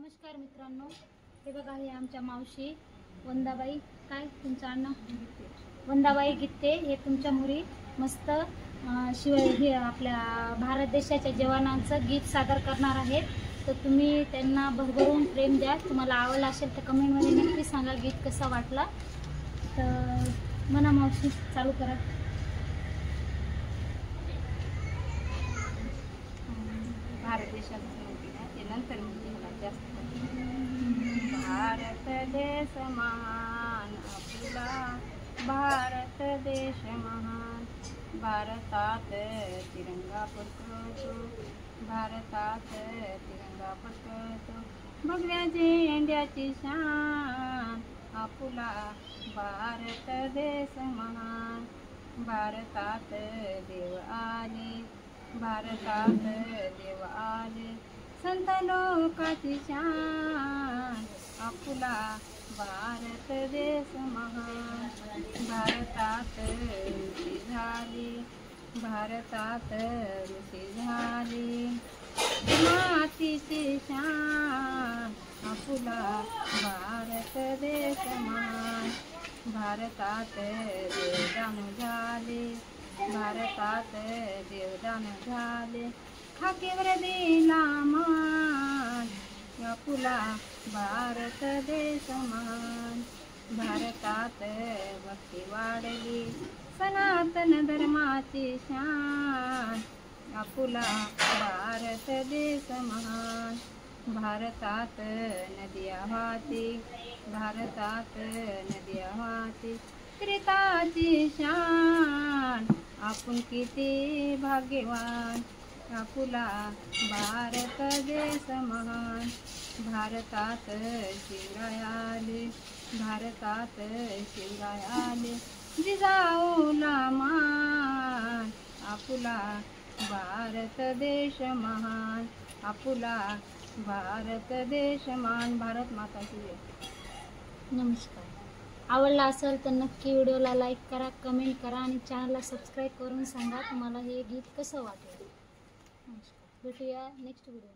नमस्कार मित्रांनो, हे बघा हे आमच्या मावशी वंदाबाई, काय तुमचं नाव? वंदाबाई गित्ते. हे तुमच्या मुली मस्त शिवाय हे आपल्या भारत देशाच्या जवानांचं गीत सादर करणार आहेत. तर तुम्ही त्यांना भरभरून प्रेम द्या. तुम्हाला आवडलं असेल तर कमेंटमध्ये नक्की सांगा गीत कसा वाटला. तर म्हणा मावशी, चालू करा. भारत देशाचं ते नंतर जास्त भारत देश महान आपला, भारत देश महान. भारतात तिरंगा फडकतो, भारतात तिरंगा फडकतो. भगव्या झेंड्याची शान आपला, भारत देश महान. भारतात देव आले, भारतात देव आले. संत लोकाची शान आपला, भारत देश महान. भारतात ऋषी झाली, भारतात ऋषी झाली. मातीची शान आपला, भारत देश महान. भारतात देवदान झाले, भारतात देवदान झाले. खाकीवर दिला मान आपला, भारत देश महान. भारतात भक्ती वाढली, सनातन धर्माची शान आपला, भारत देश महान. भारतात नद्या वाहते, भारतात नद्या वाहते. त्रिताची शान आपण किती भाग्यवान आपला, भारत देश महान. भारतात शिवराय आले, भारतात शिवराय आले. जिजाऊला मान आपला, भारत देश महान आपला, भारत देश महान. भारत माता की जय. नमस्कार. आवडला असेल तर नक्की व्हिडिओला लाईक करा, कमेंट करा आणि चॅनलला सबस्क्राईब करून सांगा तुम्हाला हे गीत कसं वाटलं. नमस्कार. भेटूया नेक्स्ट व्हिडिओ.